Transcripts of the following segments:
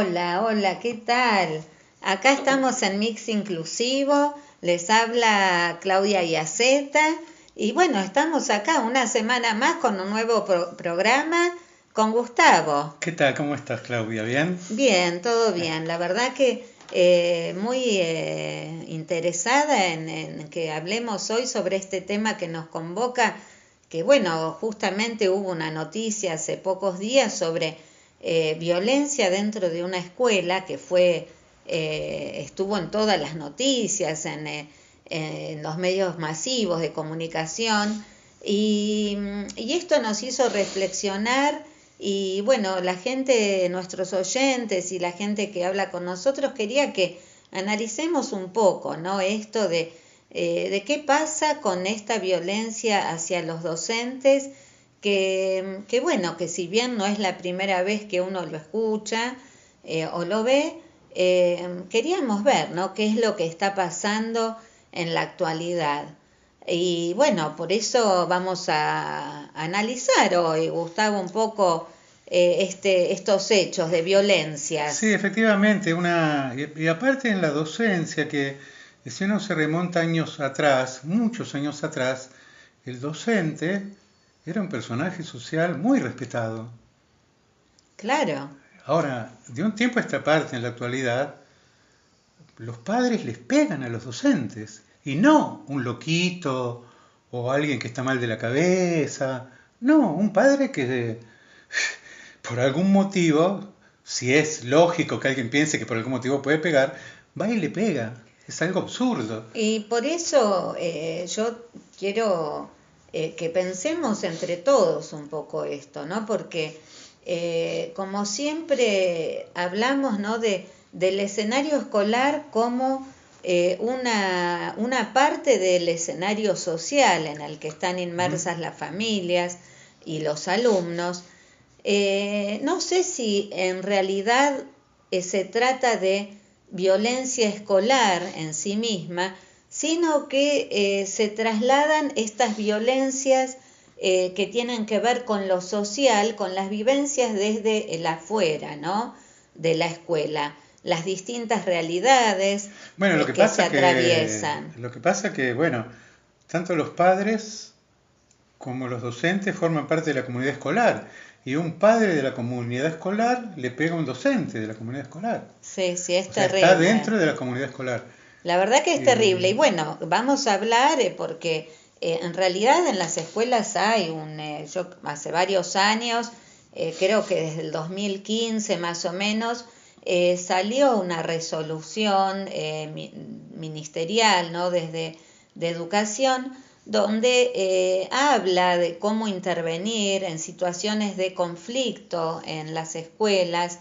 Hola, hola, ¿qué tal? Acá estamos en Mix Inclusivo, les habla Claudia Iaceta y bueno, estamos acá una semana más con un nuevo programa con Gustavo. ¿Qué tal? ¿Cómo estás, Claudia? ¿Bien? Bien, todo bien. La verdad que muy interesada en que hablemos hoy sobre este tema que nos convoca, que bueno, justamente hubo una noticia hace pocos días sobre violencia dentro de una escuela que estuvo en todas las noticias, en los medios masivos de comunicación, y esto nos hizo reflexionar. Y bueno, la gente, nuestros oyentes y la gente que habla con nosotros quería que analicemos un poco, ¿no? Esto de qué pasa con esta violencia hacia los docentes, que bueno, que si bien no es la primera vez que uno lo escucha o lo ve, queríamos ver, ¿no? Qué es lo que está pasando en la actualidad. Y bueno, por eso vamos a analizar hoy, Gustavo, un poco estos hechos de Sí, violencias. efectivamente, y aparte en la docencia, que si uno se remonta años atrás, muchos años atrás, el docente era un personaje social muy respetado. Claro, Ahora, de un tiempo a esta parte, en la actualidad, los padres les pegan a los docentes, y no un loquito o alguien que está mal de la cabeza, no, un padre que por algún motivo, si es lógico que alguien piense que por algún motivo puede pegar, va y le pega. Es algo absurdo. y por eso yo quiero que pensemos entre todos un poco esto, ¿no? Porque como siempre hablamos, ¿no? Del escenario escolar como una parte del escenario social en el que están Ujú. inmersas las familias y los alumnos. No sé si en realidad se trata de violencia escolar en sí misma, sino que se trasladan estas violencias que tienen que ver con lo social, con las vivencias desde el afuera, ¿no? De la escuela, las distintas realidades Bueno, que se atraviesan. lo que pasa que, bueno, tanto los padres como los docentes forman parte de la comunidad escolar. Y un padre de la comunidad escolar le pega a un docente de la comunidad escolar. Sí, sí, es O sea, está terrible. dentro de la comunidad escolar. La verdad que es terrible. Y Eh, bueno, vamos a hablar porque en realidad en las escuelas hay yo hace varios años, creo que desde el 2015 más o menos, salió una resolución ministerial, ¿no? Desde de educación, donde habla de cómo intervenir en situaciones de conflicto en las escuelas,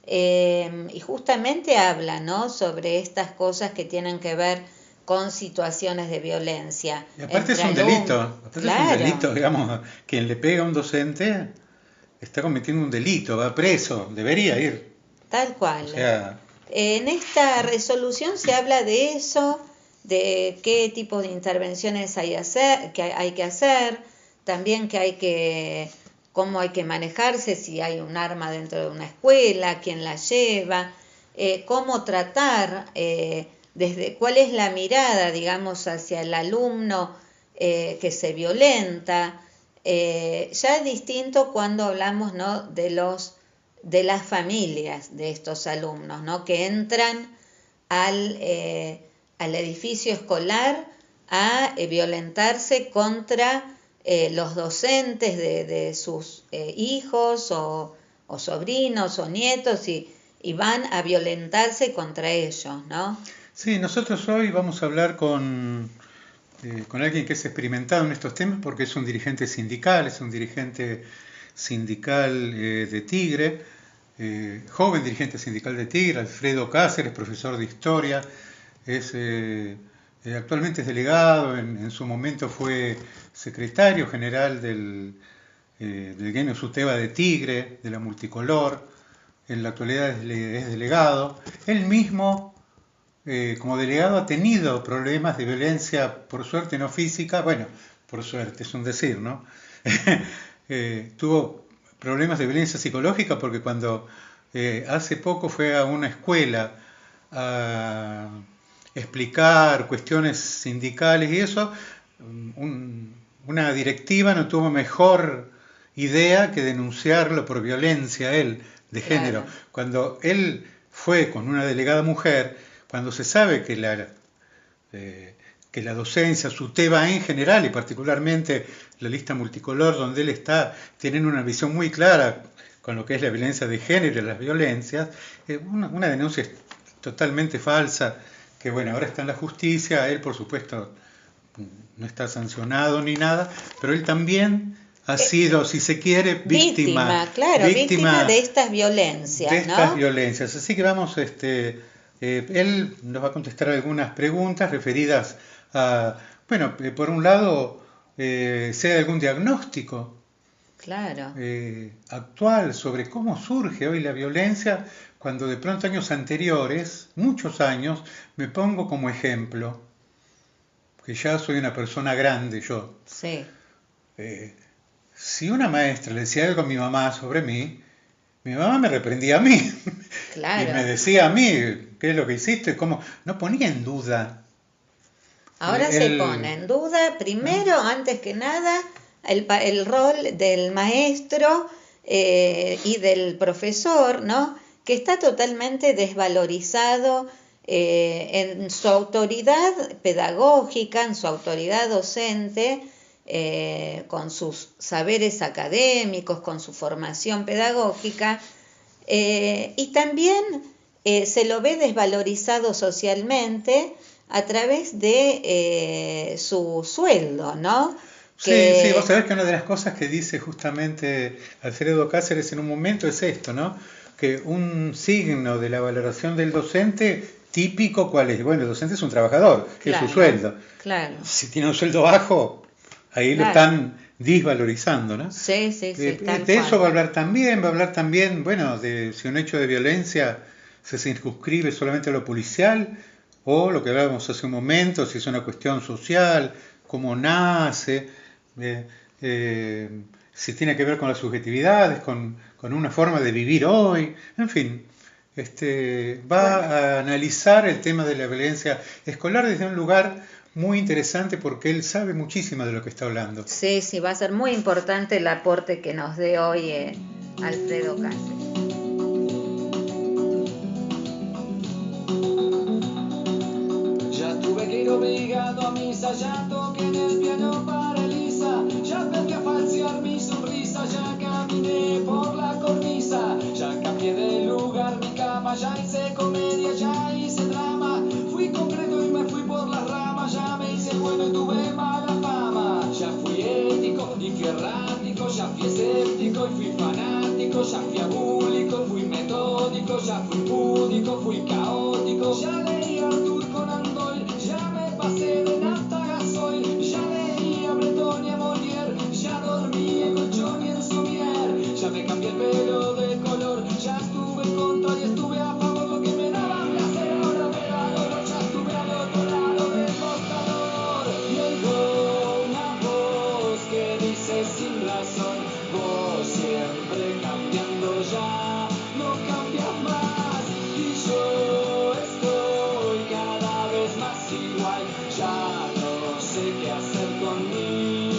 y justamente habla, ¿no? Sobre estas cosas que tienen que ver con situaciones de violencia Y aparte entre es un alumnos. delito, aparte es un Claro, delito, digamos, quien le pega a un docente está cometiendo un delito, va preso, debería ir. tal O cual. sea, En esta resolución se habla de eso, de qué tipo de intervenciones hay que hacer, también cómo hay que manejarse si hay un arma dentro de una escuela, quién la lleva, cómo tratar, desde cuál es la mirada, digamos, hacia el alumno que se violenta. Ya es distinto cuando hablamos, ¿no? De las familias de estos alumnos, ¿no? Que entran al edificio escolar a violentarse contra los docentes de sus hijos o sobrinos o nietos y van a violentarse contra ellos, ¿no? sí, nosotros hoy vamos a hablar con alguien que es experimentado en estos temas porque es un dirigente sindical de Tigre, joven dirigente sindical de Tigre, Alfredo Cáceres, profesor de historia, actualmente es delegado, en su momento fue secretario general del gremio SUTEBA de Tigre, de la multicolor, en la actualidad es delegado. Él mismo, como delegado, ha tenido problemas de violencia, por suerte no física, bueno, por suerte es un decir, ¿no? Tuvo problemas de violencia psicológica porque cuando hace poco fue a una escuela a explicar cuestiones sindicales y eso, una directiva no tuvo mejor idea que denunciarlo por violencia, él, de género. Claro. Cuando él fue con una delegada mujer, cuando se sabe que la docencia, su tema en general y particularmente la lista multicolor donde él está, tienen una visión muy clara con lo que es la violencia de género y las violencias, una denuncia totalmente falsa, que bueno, ahora está en la justicia, él por supuesto no está sancionado ni nada, pero él también ha sido, si se quiere, víctima de estas violencias, de estas violencias. Así que vamos, él nos va a contestar algunas preguntas referidas a, bueno, por un lado, si hay algún diagnóstico Claro. actual sobre cómo surge hoy la violencia, cuando de pronto años anteriores, muchos años, me pongo como ejemplo, que ya soy una persona grande yo. Sí. Si una maestra le decía algo a mi mamá sobre mí, mi mamá me reprendía a mí. Claro. Y me decía a mí, ¿qué es lo que hiciste? ¿Cómo? No ponía en duda. Ahora se pone en duda, primero, antes que nada, el rol del maestro y del profesor, ¿no? Que está totalmente desvalorizado en su autoridad pedagógica, en su autoridad docente, con sus saberes académicos, con su formación pedagógica, y también se lo ve desvalorizado socialmente a través de su sueldo, ¿no? Sí, vos sabés que una de las cosas que dice justamente Alfredo Cáceres en un momento es esto, ¿no? Que un signo de la valoración del docente típico, ¿cuál es? Bueno, el docente es un trabajador, claro, es su sueldo. Claro. Si tiene un sueldo bajo, ahí lo están desvalorizando, ¿no? Sí, de eso va a hablar también, bueno, de si un hecho de violencia se circunscribe solamente a lo policial, o lo que hablábamos hace un momento, si es una cuestión social, cómo nace, si tiene que ver con las subjetividades, con una forma de vivir hoy, en fin. Va a analizar el tema de la violencia escolar desde un lugar muy interesante porque él sabe muchísimo de lo que está hablando. Sí, va a ser muy importante el aporte que nos dé hoy Alfredo Cáceres. Obligado a misa, ya toqué en el piano para Elisa, ya aprendí a falsear mi sonrisa, ya caminé por la cornisa, ya cambié de lugar mi cama, ya hice comedia, ya hice drama, fui concreto y me fui por las ramas, ya me hice bueno y tuve mala fama, ya fui ético y fui errático, ya fui escéptico y fui fanático, ya fui abúlico, fui metódico, ya fui púdico, fui caótico, ya leí Arthur Conan Doyle, ya me pasé de nafta gasoil, ya leía Breton y a Molière, ya dormí en colchón y en somier, ya me cambié el pelo de color, ya estuve en contra y estuve a favor, lo que me daba placer ahora me da dolor, ya estuve al otro lado del mostrador, y oigo una voz que dice sin razón, vos siempre cambiando ya, no cambias más, y yo estoy cada vez más igual, ya no sé qué hacer con mí,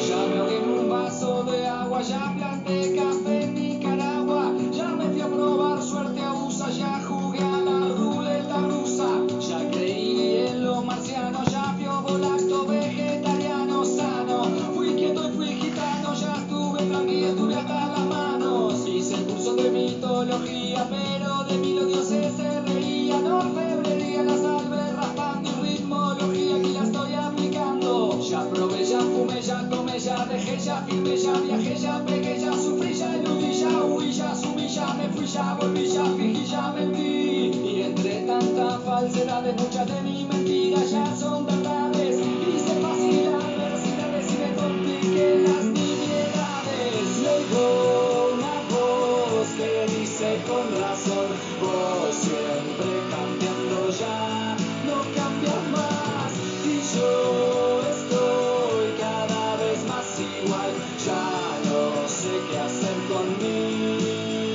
ya me ahogué en un vaso de agua, ya planté café en Nicaragua, ya me fui a probar suerte a USA, ya jugué a la ruleta rusa, ya creí en lo marciano, ya fui ovolacto vegetariano sano, fui quieto y fui gitano, ya estuve tranqui, estuve hasta las manos, hice el curso de mitología, pero de mí los dioses se reían, orfebrería, la salve raspando y ritmología, aquí la estoy aplicando, ya probé, ya fumé, ya tomé, ya dejé, ya firmé, ya viajé, ya pegué, ya sufrí, ya eludí, ya huí, ya subí, ya me fui, ya volví, ya fingí, ya mentí, y entre tantas falsedades muchas de mis mentiras ya son verdades, hice fácil adversidades y me compliqué las nimiedades, y oigo una voz que dice con razón, vos siempre cambiando ya, no cambias más, y yo estoy cada vez más igual, ya no sé qué hacer con mí.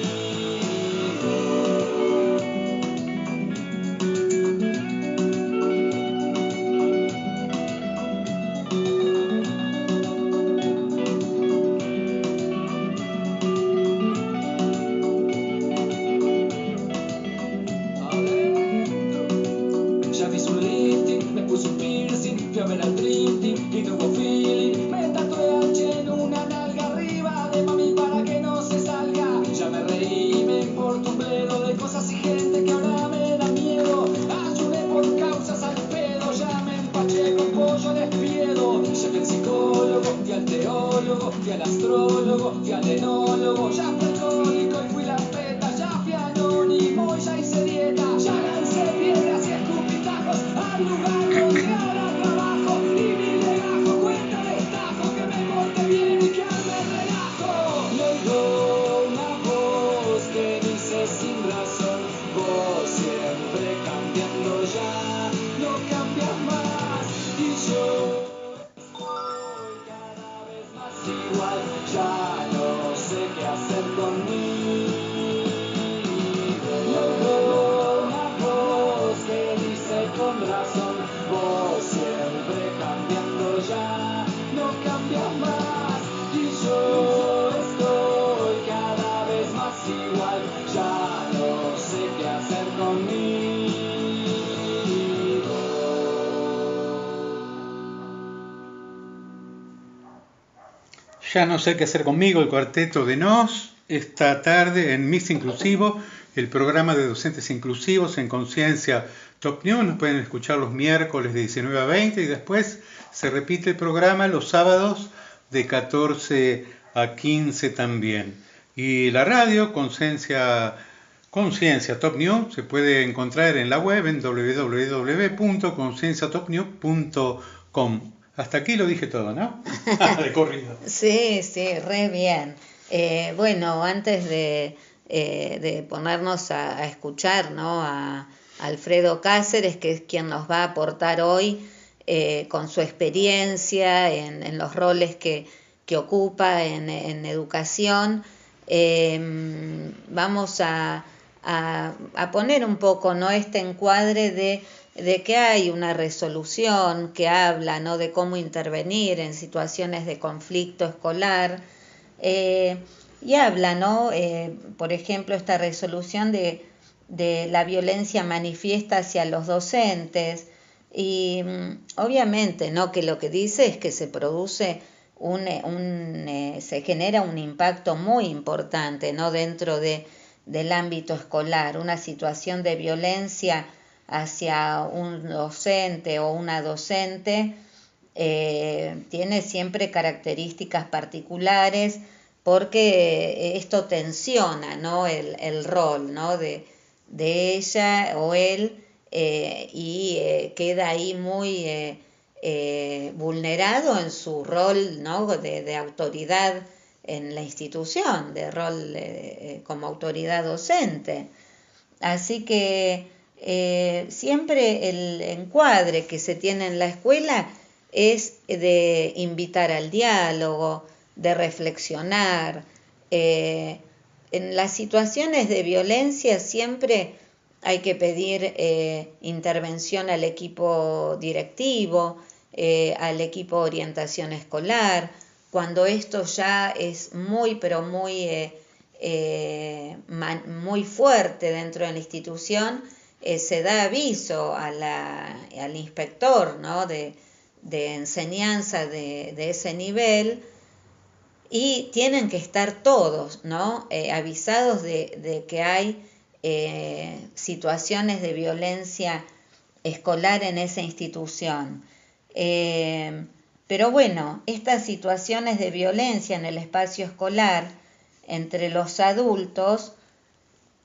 Ya no sé qué hacer conmigo, el cuarteto de Nos, esta tarde en Mix Inclusivo, el programa de docentes inclusivos en Conciencia Top News. Nos pueden escuchar los miércoles de 19 a 20 y después se repite el programa los sábados de 14 a 15 también. Y la radio, Conciencia Top News, se puede encontrar en la web en www.concienciatopnews.com. Hasta aquí lo dije todo, ¿no? De corrido. Sí, re bien. Bueno, antes de ponernos a escuchar, ¿no?, a Alfredo Cáceres, que es quien nos va a aportar hoy con su experiencia en los roles que ocupa en educación, vamos a poner un poco, ¿no?, este encuadre de que hay una resolución que habla, ¿no?, de cómo intervenir en situaciones de conflicto escolar, y habla, ¿no?, por ejemplo, esta resolución de la violencia manifiesta hacia los docentes, y obviamente, ¿no?, que lo que dice es que se produce se genera un impacto muy importante, ¿no?, dentro del ámbito escolar, una situación de violencia hacia un docente o una docente tiene siempre características particulares, porque esto tensiona, ¿no?, el rol, ¿no?, de ella o él, y queda ahí muy vulnerado en su rol, ¿no?, de autoridad en la institución, de rol como autoridad docente. Así que siempre el encuadre que se tiene en la escuela es de invitar al diálogo, de reflexionar. En las situaciones de violencia siempre hay que pedir intervención al equipo directivo, al equipo de orientación escolar, cuando esto ya es muy, pero muy muy fuerte dentro de la institución, se da aviso al inspector, ¿no?, de enseñanza de ese nivel, y tienen que estar todos, ¿no?, avisados de que hay situaciones de violencia escolar en esa institución. Pero bueno, estas situaciones de violencia en el espacio escolar entre los adultos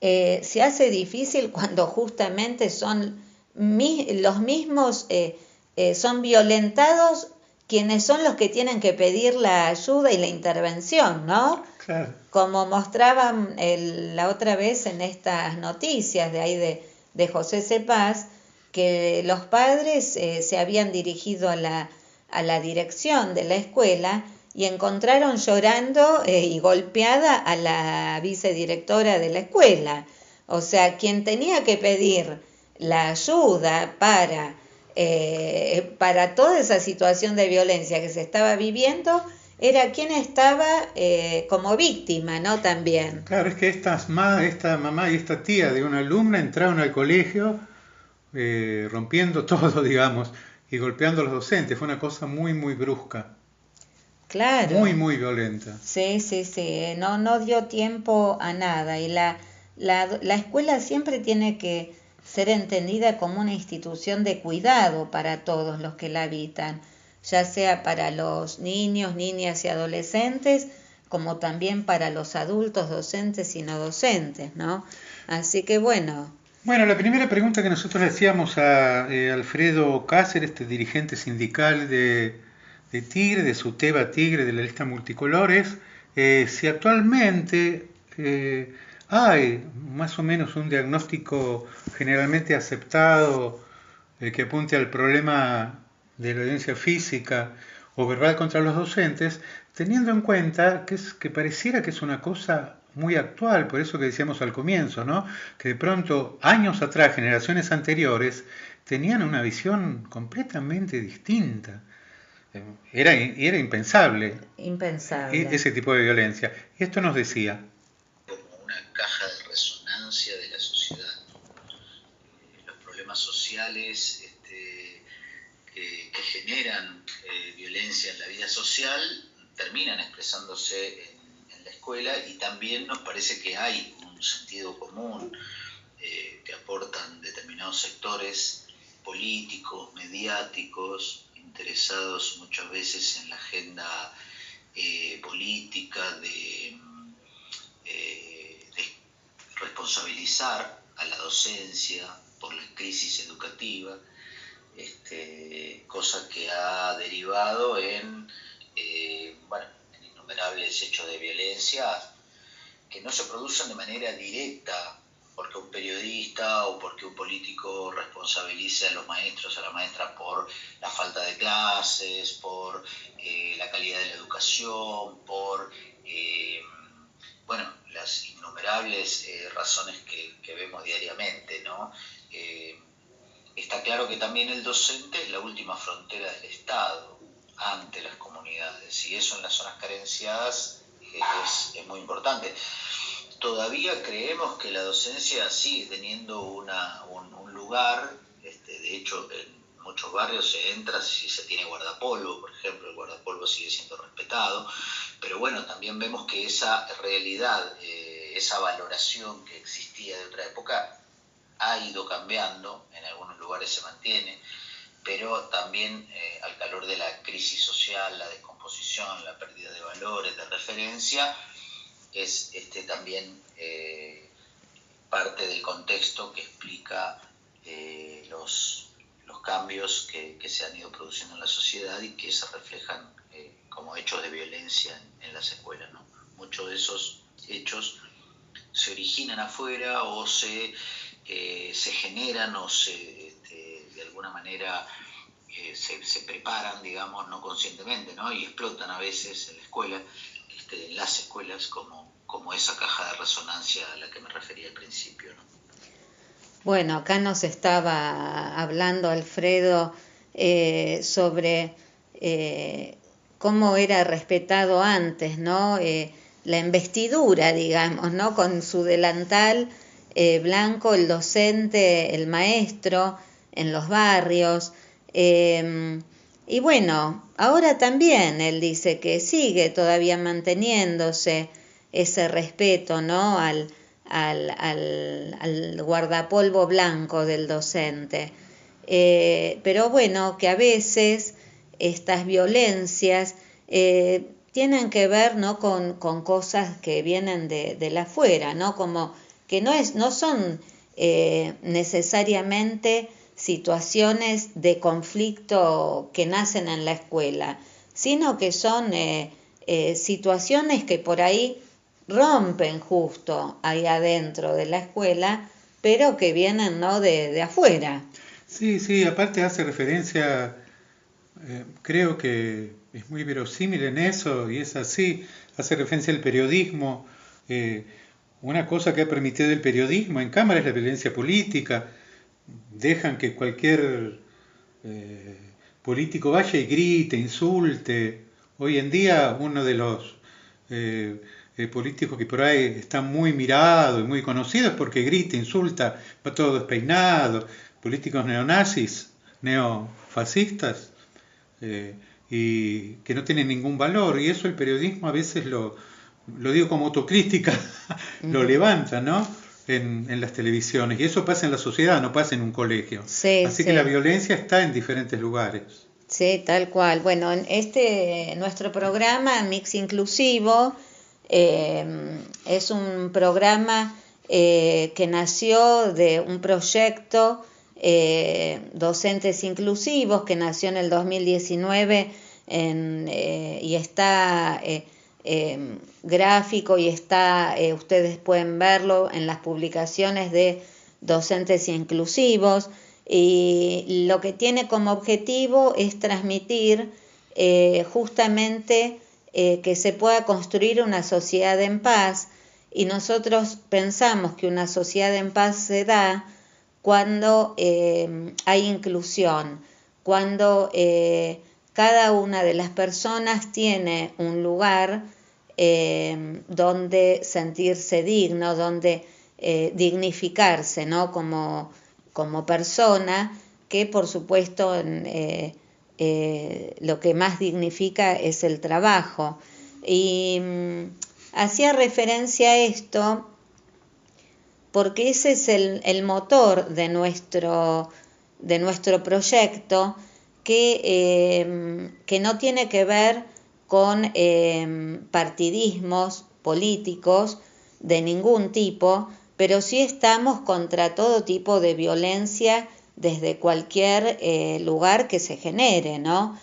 se hace difícil cuando justamente son los mismos, son violentados quienes son los que tienen que pedir la ayuda y la intervención, ¿no? Claro. Como mostraban la otra vez en estas noticias de ahí de José Cepaz, que los padres se habían dirigido a la dirección de la escuela y encontraron llorando y golpeada a la vicedirectora de la escuela. O sea, quien tenía que pedir la ayuda para toda esa situación de violencia que se estaba viviendo era quien estaba como víctima, ¿no?, también. Claro, es que esta mamá y esta tía de una alumna entraron al colegio rompiendo todo, digamos, y golpeando a los docentes. Fue una cosa muy, muy brusca. Claro. Muy, muy violenta. Sí. No dio tiempo a nada. Y la escuela siempre tiene que ser entendida como una institución de cuidado para todos los que la habitan, ya sea para los niños, niñas y adolescentes, como también para los adultos, docentes y no docentes, ¿no? Así que bueno. Bueno, la primera pregunta que nosotros le hacíamos a Alfredo Cáceres, este dirigente sindical de Tigre, de Suteba Tigre, de la lista multicolores, si actualmente hay más o menos un diagnóstico generalmente aceptado que apunte al problema de la violencia física o verbal contra los docentes, teniendo en cuenta que pareciera que es una cosa muy actual, por eso que decíamos al comienzo, ¿no?, que de pronto, años atrás, generaciones anteriores, tenían una visión completamente distinta. Era impensable. Impensable. Ese tipo de violencia. Y esto nos decía. Como una caja de resonancia de la sociedad. Los problemas sociales que generan violencia en la vida social terminan expresándose en la escuela, y también nos parece que hay un sentido común que aportan determinados sectores políticos, mediáticos, interesados muchas veces en la agenda política de responsabilizar a la docencia por la crisis educativa, cosa que ha derivado en innumerables hechos de violencia que no se producen de manera directa porque un periodista o porque un político responsabilice a los maestros, a la maestra por la falta de clases, por la calidad de la educación, por las innumerables razones que vemos diariamente, ¿no? Está claro que también el docente es la última frontera del Estado ante las comunidades, y eso en las zonas carenciadas es muy importante. Todavía creemos que la docencia sigue teniendo un lugar, de hecho en muchos barrios se entra si se tiene guardapolvo, por ejemplo, el guardapolvo sigue siendo respetado, pero bueno, también vemos que esa realidad, esa valoración que existía de otra época ha ido cambiando, en algunos lugares se mantiene, pero también al calor de la crisis social, la descomposición, la pérdida de valores, de referencia, es también parte del contexto que explica los cambios que se han ido produciendo en la sociedad y que se reflejan como hechos de violencia en las escuelas, ¿no? Muchos de esos hechos se originan afuera o se generan o de alguna manera se preparan, digamos, no conscientemente, ¿no? Y explotan a veces en la escuela, en las escuelas, como esa caja de resonancia a la que me refería al principio, ¿no? Bueno, acá nos estaba hablando Alfredo sobre cómo era respetado antes, ¿no? La investidura, digamos, ¿no? Con su delantal blanco, el docente, el maestro en los barrios. Y bueno, ahora también él dice que sigue todavía manteniéndose ese respeto, ¿no? al guardapolvo blanco del docente. Pero bueno, que a veces estas violencias tienen que ver, ¿no? con cosas que vienen de la afuera, ¿no? Como que no son necesariamente situaciones de conflicto que nacen en la escuela, sino que son situaciones que por ahí rompen justo ahí adentro de la escuela, pero que vienen, ¿no? de afuera. Sí, aparte hace referencia, creo que es muy verosímil en eso, y es así, hace referencia al periodismo. Una cosa que ha permitido el periodismo en cámara es la violencia política. Dejan que cualquier político vaya y grite, insulte. Hoy en día uno de los políticos que por ahí está muy mirado y muy conocido es porque grita, insulta, va todo despeinado. Políticos neonazis, neofascistas, y que no tienen ningún valor, y eso el periodismo a veces lo digo como autocrítica, lo levanta, ¿no? En las televisiones, y eso pasa en la sociedad, no pasa en un colegio. Sí, así que la violencia está en diferentes lugares. Sí, tal cual. Bueno, en nuestro programa Mix Inclusivo es un programa que nació de un proyecto Docentes Inclusivos, que nació en el 2019 y está gráfico, y está, ustedes pueden verlo en las publicaciones de Docentes Inclusivos, y lo que tiene como objetivo es transmitir justamente que se pueda construir una sociedad en paz, y nosotros pensamos que una sociedad en paz se da cuando hay inclusión, cuando cada una de las personas tiene un lugar donde sentirse digno, donde dignificarse, ¿no? como persona, que por supuesto lo que más dignifica es el trabajo. Y hacía referencia a esto porque ese es el motor de nuestro proyecto, que no tiene que ver con partidismos políticos de ningún tipo, pero sí estamos contra todo tipo de violencia desde cualquier lugar que se genere, ¿no?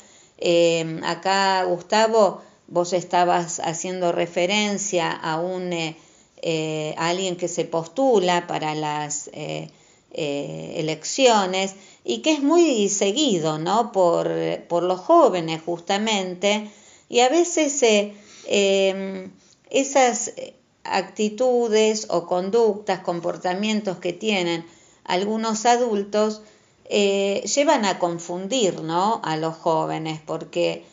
Acá, Gustavo, vos estabas haciendo referencia a alguien que se postula para las elecciones y que es muy seguido, ¿no? por los jóvenes justamente, y a veces esas actitudes o conductas, comportamientos que tienen algunos adultos llevan a confundir, ¿no? a los jóvenes, porque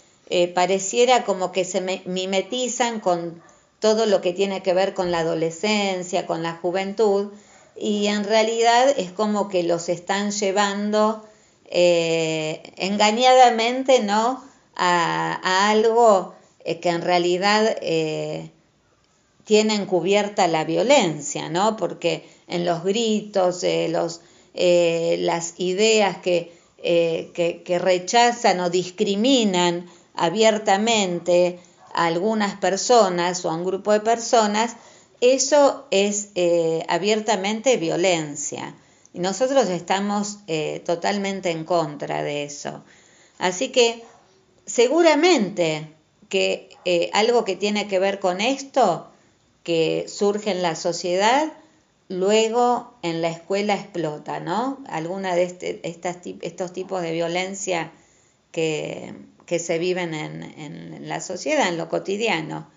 pareciera como que se mimetizan con todo lo que tiene que ver con la adolescencia, con la juventud, y en realidad es como que los están llevando engañadamente, ¿no? a algo que en realidad tiene encubierta la violencia, ¿no? Porque en los gritos, las ideas que rechazan o discriminan abiertamente a algunas personas o a un grupo de personas, eso es abiertamente violencia. Y nosotros estamos totalmente en contra de eso. Así que seguramente que algo que tiene que ver con esto, que surge en la sociedad, luego en la escuela explota, ¿no? Alguna de estos tipos de violencia que se viven en la sociedad, en lo cotidiano.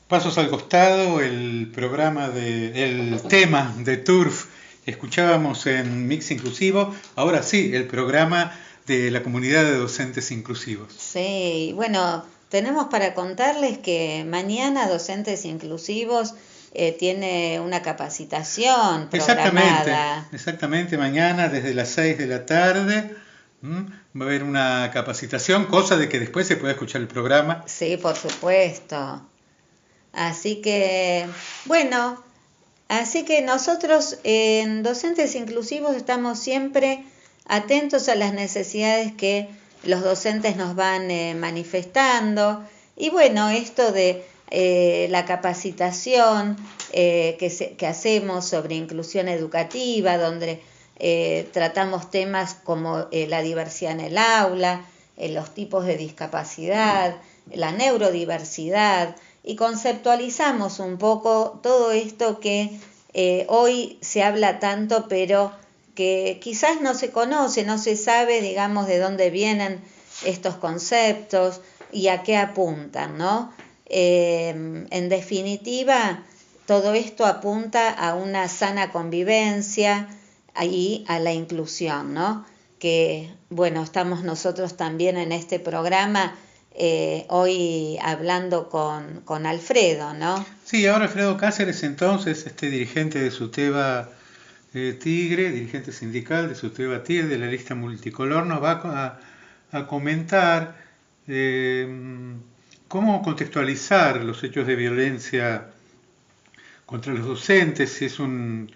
Pasos al costado, el tema de Turf que escuchábamos en Mix Inclusivo, ahora sí, el programa de la comunidad de docentes inclusivos. Sí, bueno, tenemos para contarles que mañana Docentes Inclusivos tiene una capacitación programada. Exactamente, mañana desde las 6 de la tarde va a haber una capacitación, cosa de que después se pueda escuchar el programa. Sí, por supuesto. Así que, bueno, así que nosotros en Docentes Inclusivos estamos siempre atentos a las necesidades que los docentes nos van manifestando. Y bueno, esto de la capacitación que hacemos sobre inclusión educativa, donde tratamos temas como la diversidad en el aula, los tipos de discapacidad, la neurodiversidad, y conceptualizamos un poco todo esto que hoy se habla tanto, pero que quizás no se conoce, no se sabe, digamos, de dónde vienen estos conceptos y a qué apuntan, ¿no? En definitiva, todo esto apunta a una sana convivencia y a la inclusión, ¿no? Que, bueno, estamos nosotros también en este programa hoy hablando con Alfredo, ¿no? Sí, ahora Alfredo Cáceres, entonces, dirigente de SUTEBA Tigre, dirigente sindical de SUTEBA Tigre, de la lista multicolor, nos va a comentar cómo contextualizar los hechos de violencia contra los docentes, si es un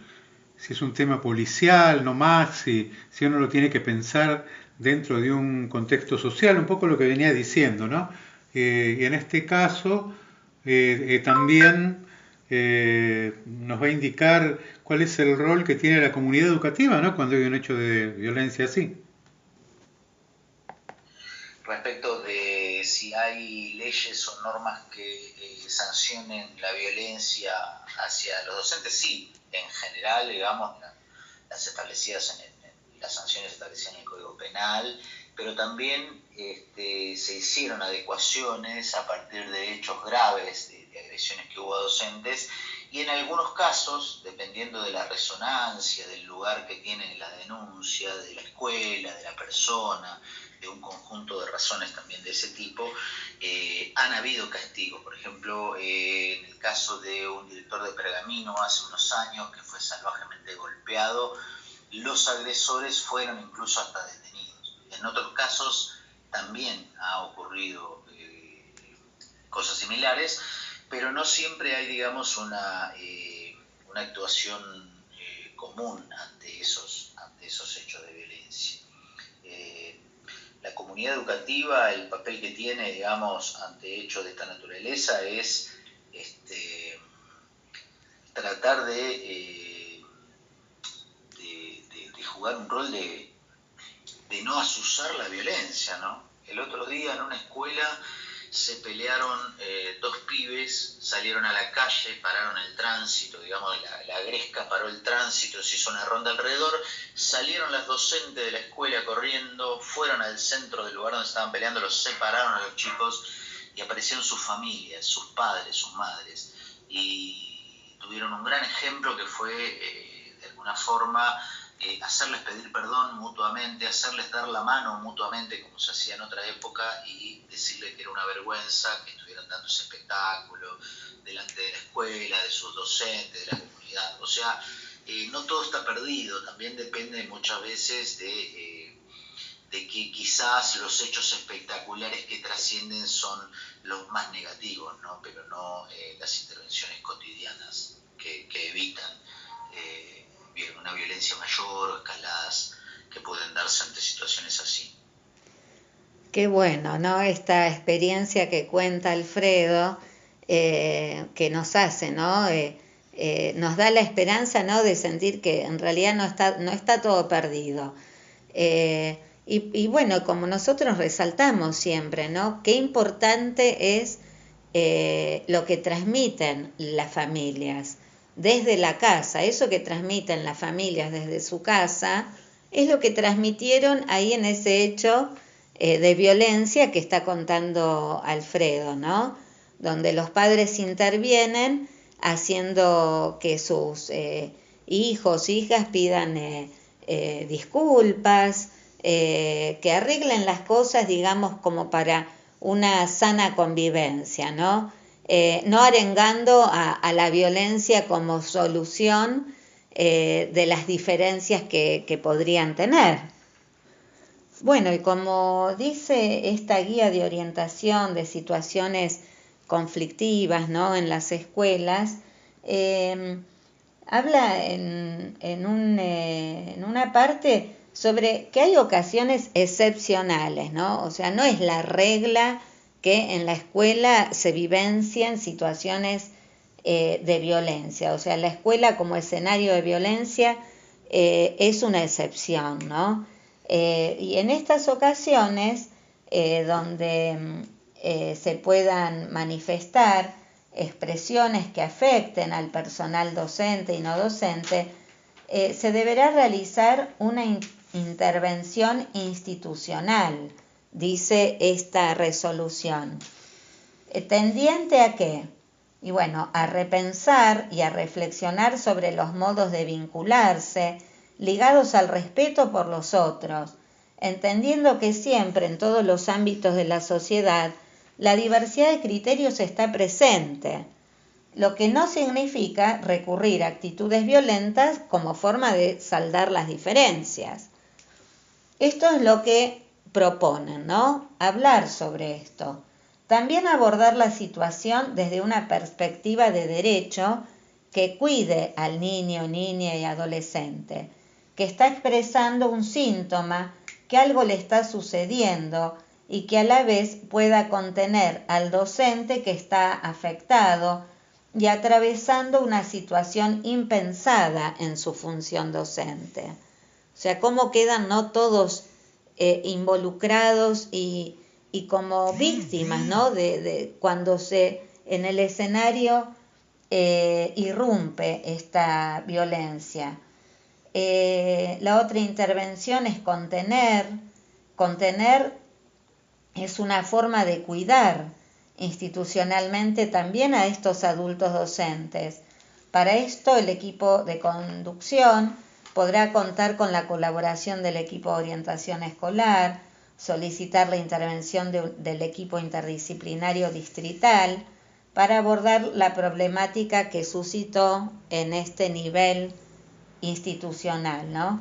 tema policial, no más, si uno lo tiene que pensar dentro de un contexto social, un poco lo que venía diciendo, ¿no? Y en este caso también nos va a indicar cuál es el rol que tiene la comunidad educativa, ¿no? Cuando hay un hecho de violencia así. Respecto de si hay leyes o normas que sancionen la violencia hacia los docentes, sí, en general, digamos, las establecidas las sanciones establecidas en el Código Penal, pero también se hicieron adecuaciones a partir de hechos graves de agresiones que hubo a docentes, y en algunos casos, dependiendo de la resonancia, del lugar que tiene la denuncia, de la escuela, de la persona, de un conjunto de razones también de ese tipo, han habido castigos. Por ejemplo, en el caso de un director de Pergamino hace unos años que fue salvajemente golpeado, los agresores fueron incluso hasta detenidos. En otros casos también ha ocurrido cosas similares, pero no siempre hay, digamos, una actuación común ante esos hechos de violencia. La comunidad educativa, el papel que tiene, digamos, ante hechos de esta naturaleza es tratar de jugar un rol de no azuzar la violencia, ¿no? El otro día en una escuela se pelearon dos pibes, salieron a la calle, pararon el tránsito, digamos, la Gresca paró el tránsito, se hizo una ronda alrededor, salieron las docentes de la escuela corriendo, fueron al centro del lugar donde estaban peleando, los separaron a los chicos y aparecieron sus familias, sus padres, sus madres, y tuvieron un gran ejemplo que fue, de alguna forma, hacerles pedir perdón mutuamente, hacerles dar la mano mutuamente como se hacía en otra época, y decirles que era una vergüenza que estuvieran dando ese espectáculo delante de la escuela, de sus docentes, de la comunidad. O sea, no todo está perdido, también depende muchas veces de que quizás los hechos espectaculares que trascienden son los más negativos, ¿no? Pero no las intervenciones cotidianas que evitan una violencia mayor o escaladas que pueden darse ante situaciones así. Qué bueno, ¿no? Esta experiencia que cuenta Alfredo, que nos hace, ¿no? Nos da la esperanza, ¿no? De sentir que en realidad no está todo perdido. Y bueno, como nosotros resaltamos siempre, ¿no? Qué importante es lo que transmiten las familias desde la casa. Eso que transmiten las familias desde su casa es lo que transmitieron ahí en ese hecho de violencia que está contando Alfredo, ¿no? donde los padres intervienen haciendo que sus hijos, hijas pidan disculpas, que arreglen las cosas, digamos, como para una sana convivencia, ¿no? No arengando a la violencia como solución de las diferencias que podrían tener. Bueno, y como dice esta guía de orientación de situaciones conflictivas, ¿no?, en las escuelas, habla en una parte sobre que hay ocasiones excepcionales, ¿no? O sea, no es la regla que en la escuela se vivencian situaciones de violencia. O sea, la escuela como escenario de violencia es una excepción, ¿no? Y en estas ocasiones donde se puedan manifestar expresiones que afecten al personal docente y no docente, se deberá realizar una intervención institucional, dice esta resolución. ¿Tendiente a qué? Y bueno, a repensar y a reflexionar sobre los modos de vincularse ligados al respeto por los otros, entendiendo que siempre en todos los ámbitos de la sociedad la diversidad de criterios está presente, lo que no significa recurrir a actitudes violentas como forma de saldar las diferencias. Esto es lo que proponen, ¿no? Hablar sobre esto. También abordar la situación desde una perspectiva de derecho que cuide al niño, niña y adolescente, que está expresando un síntoma, que algo le está sucediendo y que a la vez pueda contener al docente que está afectado y atravesando una situación impensada en su función docente. O sea, cómo quedan no todos involucrados y como víctimas, ¿no? de cuando en el escenario irrumpe esta violencia. La otra intervención es contener. Contener es una forma de cuidar institucionalmente también a estos adultos docentes. Para esto, el equipo de conducción podrá contar con la colaboración del equipo de orientación escolar, solicitar la intervención del equipo interdisciplinario distrital para abordar la problemática que suscitó en este nivel institucional, ¿no?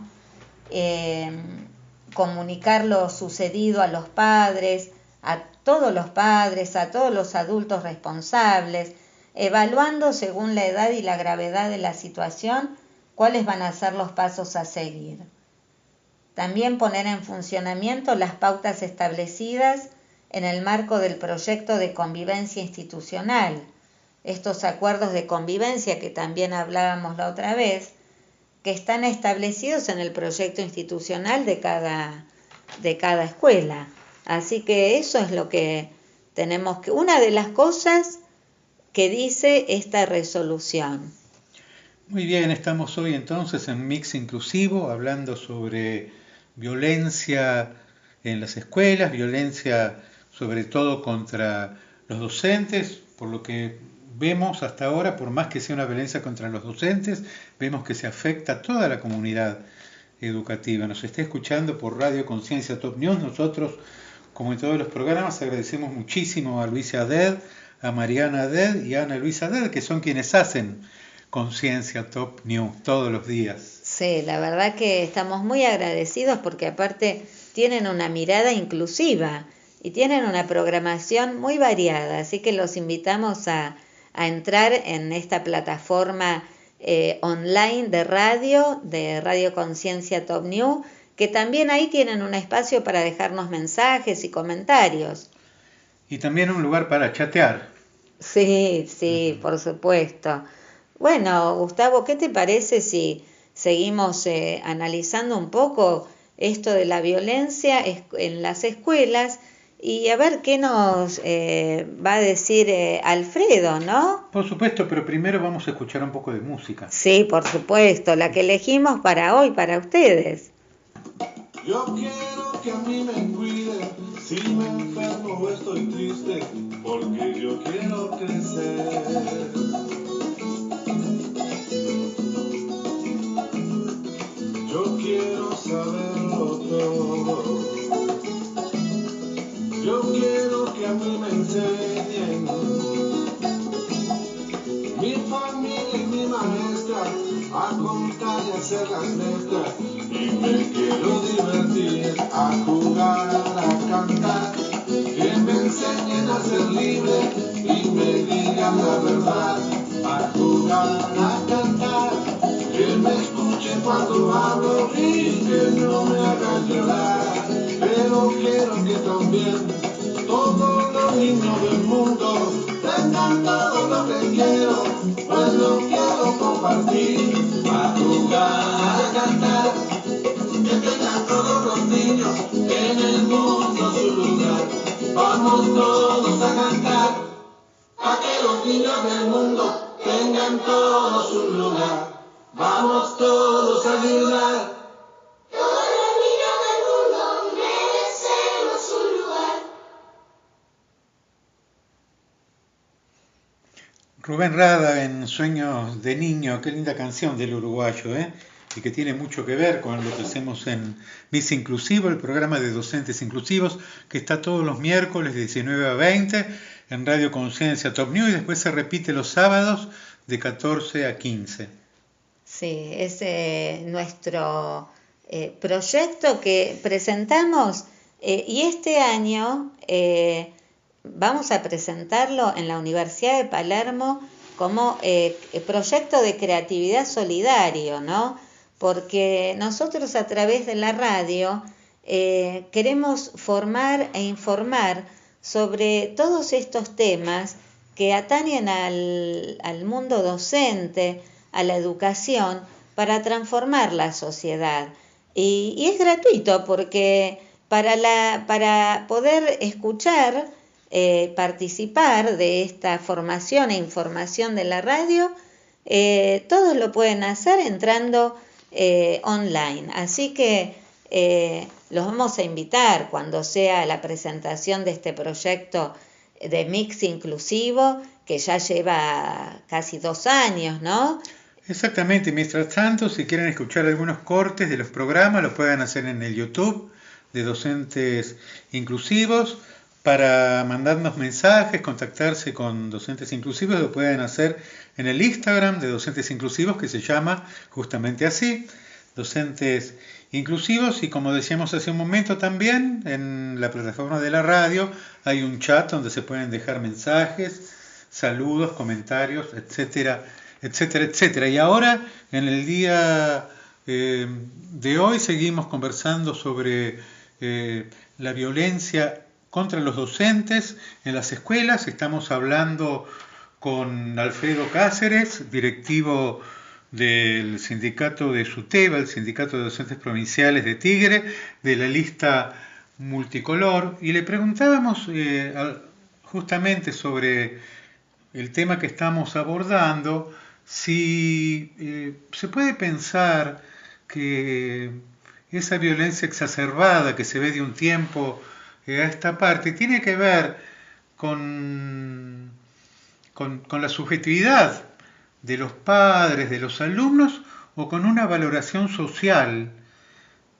Comunicar lo sucedido a los padres, a todos los adultos responsables, evaluando según la edad y la gravedad de la situación cuáles van a ser los pasos a seguir. También poner en funcionamiento las pautas establecidas en el marco del proyecto de convivencia institucional, estos acuerdos de convivencia que también hablábamos la otra vez, que están establecidos en el proyecto institucional de cada escuela. Así que eso es lo que tenemos que, una de las cosas que dice esta resolución. Muy bien, estamos hoy entonces en Mix Inclusivo, hablando sobre violencia en las escuelas, violencia sobre todo contra los docentes, por lo que vemos hasta ahora, por más que sea una violencia contra los docentes, vemos que se afecta a toda la comunidad educativa. Nos está escuchando por Radio Conciencia Top News. Nosotros, como en todos los programas, agradecemos muchísimo a Luisa Haddad, a Mariana Haddad y a Ana Luisa Haddad, que son quienes hacen Conciencia Top News todos los días. Sí, la verdad que estamos muy agradecidos porque aparte tienen una mirada inclusiva y tienen una programación muy variada, así que los invitamos a entrar en esta plataforma online de Radio Conciencia Top News, que también ahí tienen un espacio para dejarnos mensajes y comentarios. Y también un lugar para chatear. Sí, por supuesto. Bueno, Gustavo, ¿qué te parece si seguimos analizando un poco esto de la violencia en las escuelas? Y a ver qué nos va a decir Alfredo, ¿no? Por supuesto, pero primero vamos a escuchar un poco de música. Sí, por supuesto, la que elegimos para hoy, para ustedes. Yo quiero que a mí me cuiden, si me enfermo o estoy triste, porque yo quiero hacer las letras y me quiero divertir, a jugar, a cantar, que me enseñen a ser libre y me digan la verdad, a jugar, a cantar, que me escuchen cuando hablo y que no me hagan llorar, pero quiero que también todos los niños del mundo tengan todo lo que quiero, pues lo quiero compartir, a jugar, a cantar, que tengan todos los niños en el mundo su lugar. Vamos todos a cantar, a que los niños del mundo tengan todo su lugar. Vamos todos a ayudar. Todos los niños del mundo merecemos un lugar. Rubén Rada en Sueños de Niño, qué linda canción del uruguayo, y que tiene mucho que ver con lo que hacemos en Miss Inclusivo, el programa de docentes inclusivos, que está todos los miércoles de 19 a 20 en Radio Conciencia Top News y después se repite los sábados de 14 a 15. Sí, es nuestro proyecto que presentamos y este año vamos a presentarlo en la Universidad de Palermo como proyecto de creatividad solidario, ¿no? Porque nosotros a través de la radio queremos formar e informar sobre todos estos temas que atañen al mundo docente, a la educación, para transformar la sociedad. Y es gratuito porque para poder escuchar, participar de esta formación e información de la radio, todos lo pueden hacer entrando online. Así que los vamos a invitar cuando sea la presentación de este proyecto de Mix Inclusivo, que ya lleva casi 2 años, ¿no? Exactamente, mientras tanto, si quieren escuchar algunos cortes de los programas, lo pueden hacer en el YouTube de Docentes Inclusivos. Para mandarnos mensajes, contactarse con Docentes Inclusivos, lo pueden hacer en el Instagram de Docentes Inclusivos, que se llama justamente así, Docentes Inclusivos. Y como decíamos hace un momento también, en la plataforma de la radio hay un chat donde se pueden dejar mensajes, saludos, comentarios, etcétera, etcétera, etcétera. Y ahora, en el día de hoy, seguimos conversando sobre la violencia contra los docentes en las escuelas. Estamos hablando con Alfredo Cáceres, directivo del sindicato de SUTEBA, el Sindicato de Docentes Provinciales de Tigre, de la lista multicolor, y le preguntábamos justamente sobre el tema que estamos abordando, si se puede pensar que esa violencia exacerbada que se ve de un tiempo a esta parte tiene que ver con la subjetividad de los padres, de los alumnos, o con una valoración social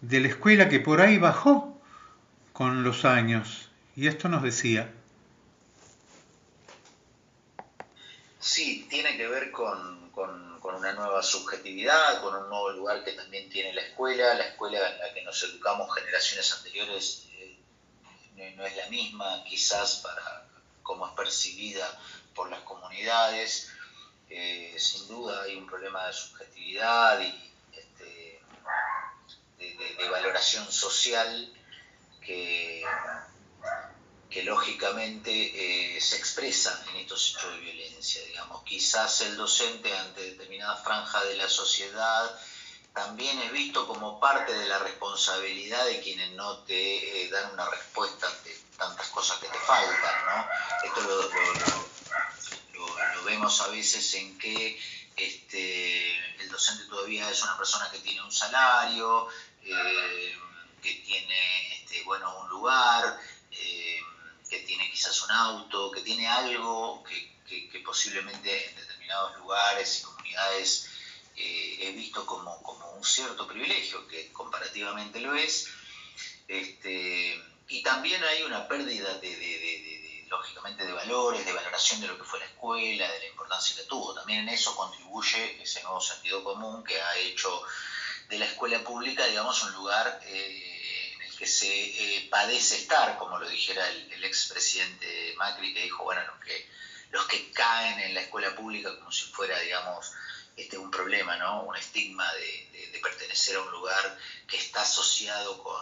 de la escuela que por ahí bajó con los años. Y esto nos decía. Sí, tiene que ver con una nueva subjetividad, con un nuevo lugar que también tiene la escuela en la que nos educamos generaciones anteriores no es la misma quizás para cómo es percibida por las comunidades. Sin duda hay un problema de subjetividad y de valoración social que lógicamente se expresa en estos hechos de violencia, digamos. Quizás el docente ante determinada franja de la sociedad también es visto como parte de la responsabilidad de quienes no te dan una respuesta ante tantas cosas que te faltan, ¿no? Esto lo vemos a veces en que el docente todavía es una persona que tiene un salario, que tiene un lugar, que tiene quizás un auto, que tiene algo que posiblemente en determinados lugares y comunidades es visto como un cierto privilegio, que comparativamente lo es, y también hay una pérdida lógicamente de valores, de valoración de lo que fue la escuela, de la importancia que tuvo. También en eso contribuye ese nuevo sentido común que ha hecho de la escuela pública, digamos, un lugar en el que se padece estar, como lo dijera el expresidente Macri, que dijo, bueno, los que caen en la escuela pública como si fuera, digamos, un problema, ¿no? Un estigma de pertenecer a un lugar que está asociado con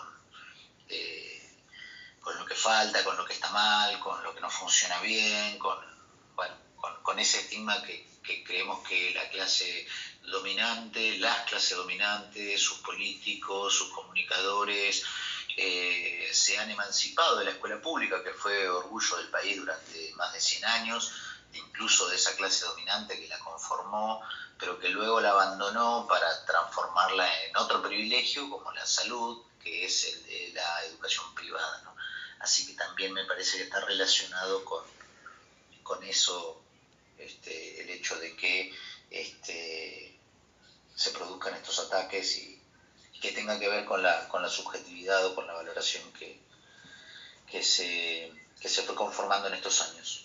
lo que falta, con lo que está mal, con lo que no funciona bien, con ese estigma que creemos que la clase dominante, las clases dominantes, sus políticos, sus comunicadores, se han emancipado de la escuela pública, que fue orgullo del país durante más de 100 años, incluso de esa clase dominante que la conformó, pero que luego la abandonó para transformarla en otro privilegio como la salud, que es el de la educación privada, ¿no? Así que también me parece que está relacionado con eso, el hecho de que se produzcan estos ataques y que tenga que ver con la subjetividad o con la valoración que se fue conformando en estos años.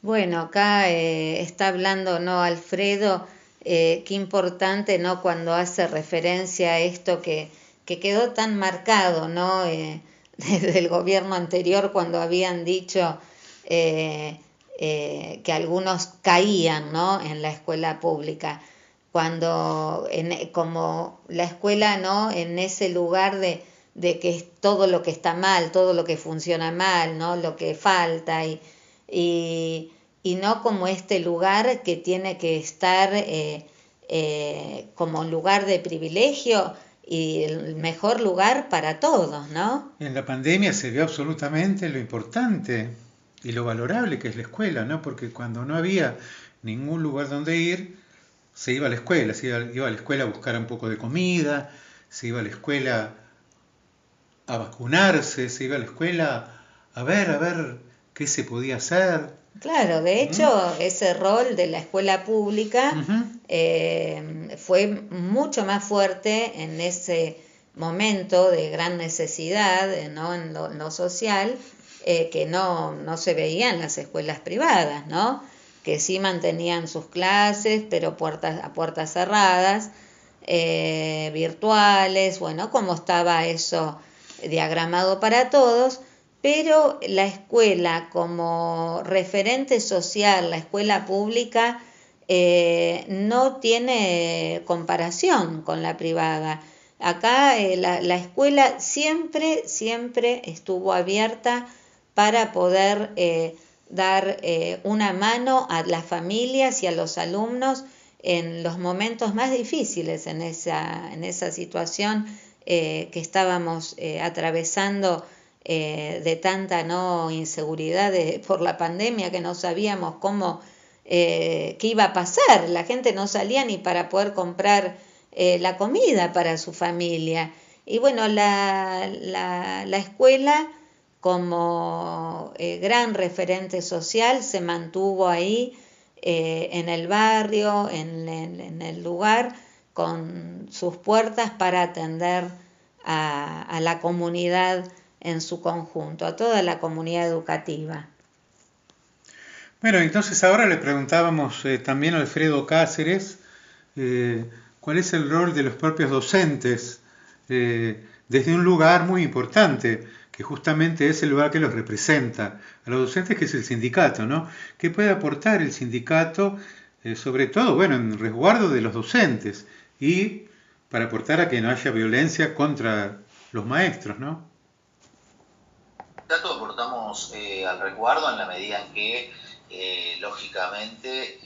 Bueno, acá está hablando, ¿no, Alfredo? Qué importante, ¿no? Cuando hace referencia a esto que quedó tan marcado, ¿no? Desde el gobierno anterior, cuando habían dicho que algunos caían, ¿no? En la escuela pública, cuando como la escuela, ¿no? En ese lugar de que es todo lo que está mal, todo lo que funciona mal, ¿no? Lo que falta y no como este lugar que tiene que estar como un lugar de privilegio y el mejor lugar para todos, ¿no? En la pandemia se vio absolutamente lo importante y lo valorable que es la escuela, ¿no? Porque cuando no había ningún lugar donde ir, se iba a la escuela, iba a la escuela a buscar un poco de comida, se iba a la escuela a vacunarse, se iba a la escuela a ver qué se podía hacer. Claro, de hecho, ese rol de la escuela pública fue mucho más fuerte en ese momento de gran necesidad, ¿no? En lo social, que no se veía en las escuelas privadas, ¿no? Que sí mantenían sus clases, pero a puertas cerradas, virtuales, bueno, como estaba eso diagramado para todos. Pero la escuela como referente social, la escuela pública, no tiene comparación con la privada. Acá la escuela siempre estuvo abierta para poder dar una mano a las familias y a los alumnos en los momentos más difíciles en esa situación que estábamos atravesando, de tanta inseguridad por la pandemia, que no sabíamos qué iba a pasar. La gente no salía ni para poder comprar la comida para su familia. Y bueno, la escuela como gran referente social se mantuvo ahí en el barrio, en el lugar, con sus puertas para atender a la comunidad en su conjunto, a toda la comunidad educativa. Bueno, entonces ahora le preguntábamos también a Alfredo Cáceres cuál es el rol de los propios docentes desde un lugar muy importante, que justamente es el lugar que los representa, a los docentes, que es el sindicato, ¿no? ¿Qué puede aportar el sindicato, sobre todo, bueno, en resguardo de los docentes y para aportar a que no haya violencia contra los maestros, ¿no? Dato aportamos al resguardo en la medida en que, lógicamente,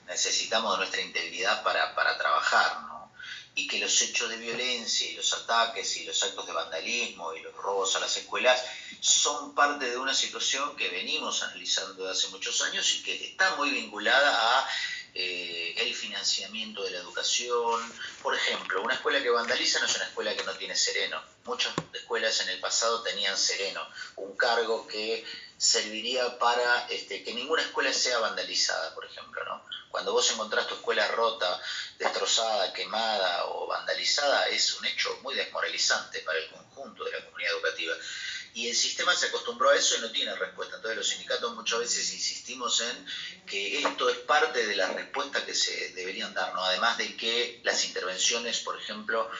necesitamos de nuestra integridad para trabajar, ¿no? Y que los hechos de violencia y los ataques y los actos de vandalismo y los robos a las escuelas son parte de una situación que venimos analizando desde hace muchos años y que está muy vinculada a el financiamiento de la educación. Por ejemplo, una escuela que vandaliza no es una escuela que no tiene sereno. Muchas escuelas en el pasado tenían sereno, un cargo que serviría para que ninguna escuela sea vandalizada, por ejemplo, ¿no? Cuando vos encontrás tu escuela rota, destrozada, quemada o vandalizada, es un hecho muy desmoralizante para el conjunto de la comunidad educativa. Y el sistema se acostumbró a eso y no tiene respuesta. Entonces los sindicatos muchas veces insistimos en que esto es parte de la respuesta que se deberían dar, ¿no? Además de que las intervenciones, por ejemplo,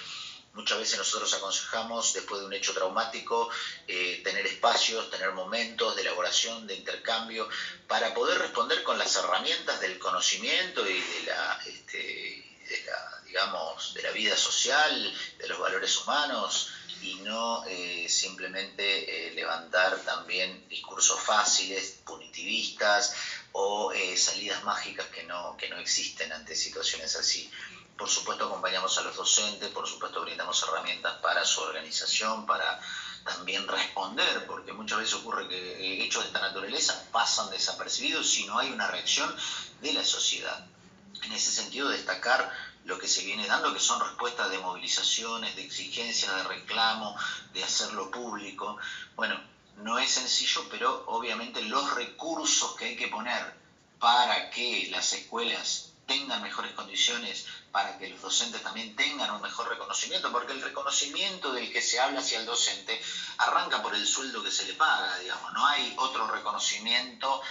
muchas veces nosotros aconsejamos, después de un hecho traumático, tener espacios, tener momentos de elaboración, de intercambio, para poder responder con las herramientas del conocimiento y digamos, de la vida social, de los valores humanos, y no simplemente levantar también discursos fáciles, punitivistas o salidas mágicas que no existen ante situaciones así. Por supuesto acompañamos a los docentes, por supuesto brindamos herramientas para su organización, para también responder, porque muchas veces ocurre que hechos de esta naturaleza pasan desapercibidos si no hay una reacción de la sociedad. En ese sentido, destacar lo que se viene dando, que son respuestas de movilizaciones, de exigencias, de reclamo, de hacerlo público. Bueno, no es sencillo, pero obviamente los recursos que hay que poner para que las escuelas tengan mejores condiciones, para que los docentes también tengan un mejor reconocimiento, porque el reconocimiento del que se habla hacia el docente arranca por el sueldo que se le paga, digamos, no hay otro reconocimiento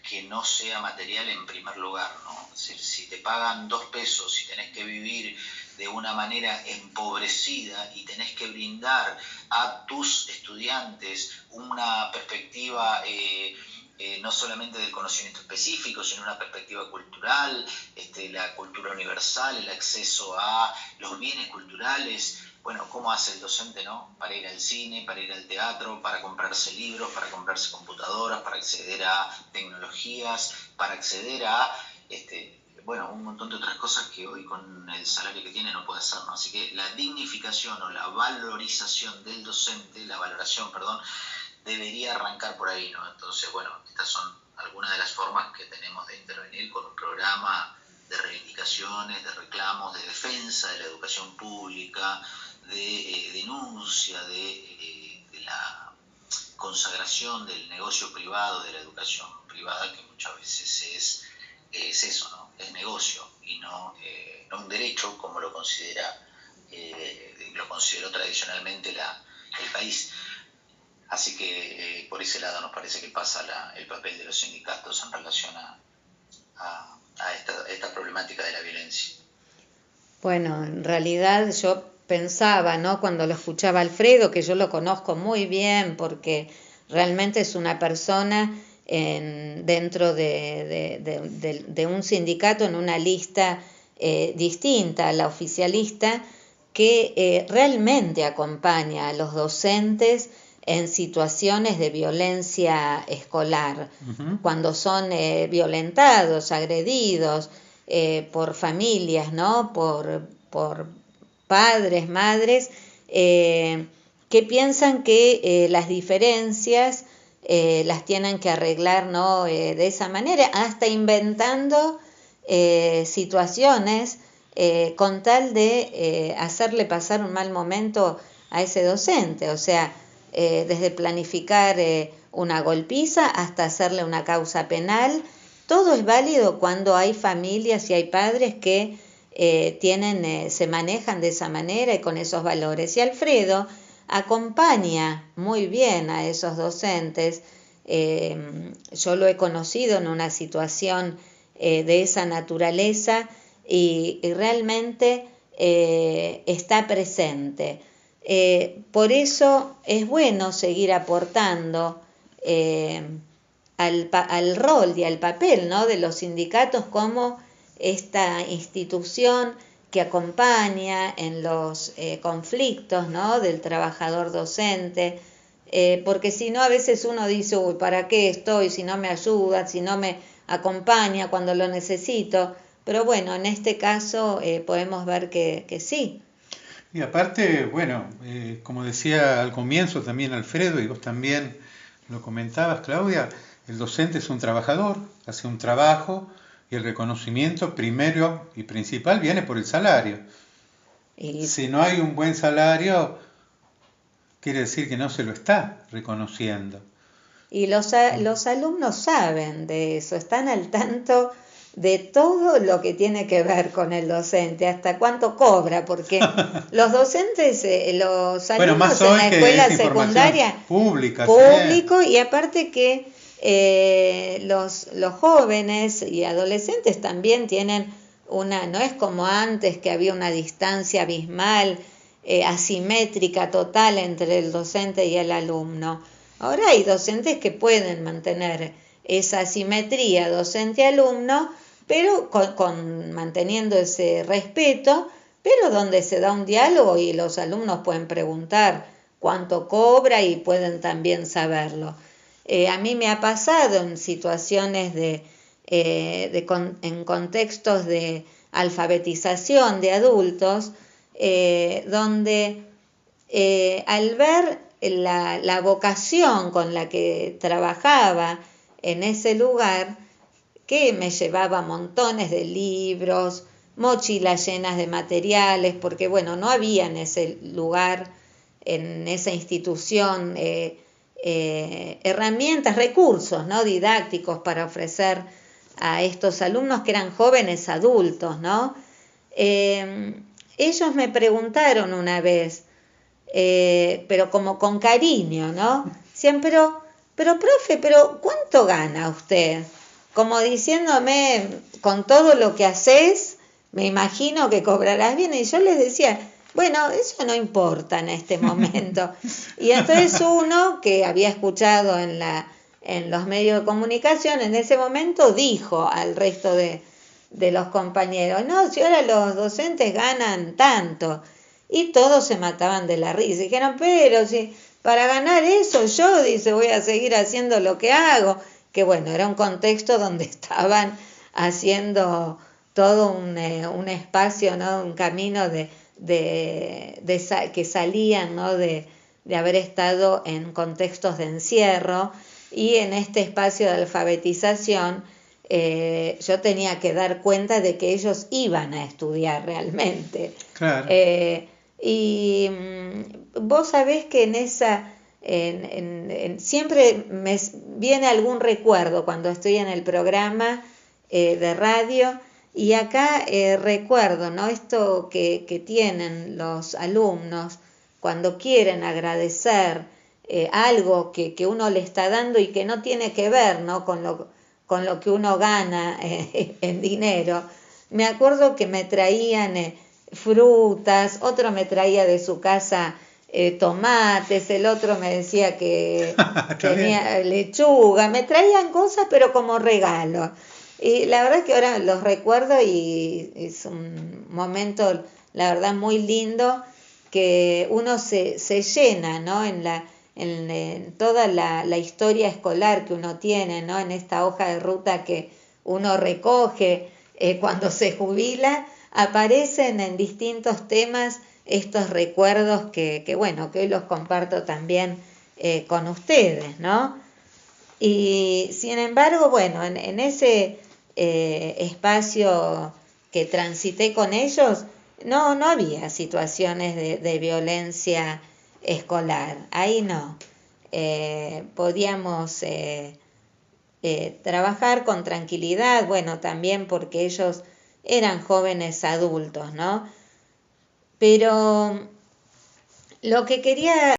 que no sea material en primer lugar, ¿no? Es decir, si te pagan 2 pesos y tenés que vivir de una manera empobrecida y tenés que brindar a tus estudiantes una perspectiva no solamente del conocimiento específico, sino una perspectiva cultural, la cultura universal, el acceso a los bienes culturales. Bueno, ¿cómo hace el docente, no? Para ir al cine, para ir al teatro, para comprarse libros, para comprarse computadoras, para acceder a tecnologías, para acceder a, un montón de otras cosas que hoy con el salario que tiene no puede hacer, ¿no? Así que la dignificación o la valorización del docente, debería arrancar por ahí, ¿no? Entonces, bueno, estas son algunas de las formas que tenemos de intervenir con un programa de reivindicaciones, de reclamos, de defensa de la educación pública, de denuncia de la consagración del negocio privado, de la educación privada, que muchas veces es eso, ¿no? Es negocio y no un derecho como lo consideró tradicionalmente el país. Así que por ese lado nos parece que pasa el papel de los sindicatos en relación a esta problemática de la violencia. Bueno, en realidad yo pensaba, ¿no? Cuando lo escuchaba Alfredo, que yo lo conozco muy bien porque realmente es una persona dentro de un sindicato en una lista distinta a la oficialista, que realmente acompaña a los docentes en situaciones de violencia escolar, cuando son violentados, agredidos por familias, ¿no? Por padres, madres, que piensan que las diferencias las tienen que arreglar, ¿no? De esa manera, hasta inventando situaciones con tal de hacerle pasar un mal momento a ese docente, o sea, desde planificar una golpiza hasta hacerle una causa penal. Todo es válido cuando hay familias y hay padres que se manejan de esa manera y con esos valores. Y Alfredo acompaña muy bien a esos docentes. Yo lo he conocido en una situación de esa naturaleza y realmente está presente. Por eso es bueno seguir aportando al rol y al papel, ¿no? De los sindicatos como esta institución que acompaña en los conflictos, ¿no? Del trabajador docente, porque si no a veces uno dice, uy, ¿para qué estoy si no me ayuda, si no me acompaña cuando lo necesito? Pero bueno, en este caso podemos ver que sí. Y aparte, bueno, como decía al comienzo también Alfredo, y vos también lo comentabas, Claudia, el docente es un trabajador, hace un trabajo y el reconocimiento primero y principal viene por el salario. Si no hay un buen salario, quiere decir que no se lo está reconociendo. Y los alumnos saben de eso, están al tanto de todo lo que tiene que ver con el docente, hasta cuánto cobra, porque los docentes, los Bueno, más alumnos en hoy la que escuela es información secundaria, pública, público, y aparte que los jóvenes y adolescentes también tienen no es como antes que había una distancia abismal, asimétrica total entre el docente y el alumno. Ahora hay docentes que pueden mantener esa simetría docente-alumno, pero manteniendo ese respeto, pero donde se da un diálogo y los alumnos pueden preguntar cuánto cobra y pueden también saberlo. A mí me ha pasado en situaciones en contextos de alfabetización de adultos, donde al ver la vocación con la que trabajaba en ese lugar, que me llevaba montones de libros, mochilas llenas de materiales, porque bueno, no había en ese lugar, en esa institución, herramientas, recursos, ¿no?, didácticos para ofrecer a estos alumnos que eran jóvenes adultos, ¿no? Ellos me preguntaron una vez, pero como con cariño, ¿no? Decían, pero profe, ¿cuánto gana usted? Como diciéndome, con todo lo que haces, me imagino que cobrarás bien. Y yo les decía, bueno, eso no importa en este momento. Y entonces uno que había escuchado en los medios de comunicación, en ese momento dijo al resto de los compañeros, no, si ahora los docentes ganan tanto. Y todos se mataban de la risa. Dijeron, pero si para ganar eso yo, dice, voy a seguir haciendo lo que hago. Que bueno, era un contexto donde estaban haciendo todo un espacio, ¿no?, un camino que salían, ¿no?, de haber estado en contextos de encierro, y en este espacio de alfabetización yo tenía que dar cuenta de que ellos iban a estudiar realmente. Claro. Y vos sabés que en esa... siempre me viene algún recuerdo cuando estoy en el programa de radio, y acá recuerdo, ¿no?, esto que tienen los alumnos cuando quieren agradecer algo que uno le está dando y que no tiene que ver, ¿no?, con lo que uno gana en dinero. Me acuerdo que me traían frutas, otro me traía de su casa tomates, el otro me decía que tenía lechuga, me traían cosas pero como regalo. Y la verdad es que ahora los recuerdo y es un momento, la verdad, muy lindo, que uno se llena, ¿no?, en toda la historia escolar que uno tiene, ¿no?, en esta hoja de ruta que uno recoge cuando se jubila, aparecen en distintos temas estos recuerdos que bueno, que hoy los comparto también con ustedes, ¿no? Y sin embargo, bueno, en ese espacio que transité con ellos, no había situaciones de violencia escolar, ahí no. Podíamos trabajar con tranquilidad, bueno, también porque ellos eran jóvenes adultos, ¿no? Pero lo que quería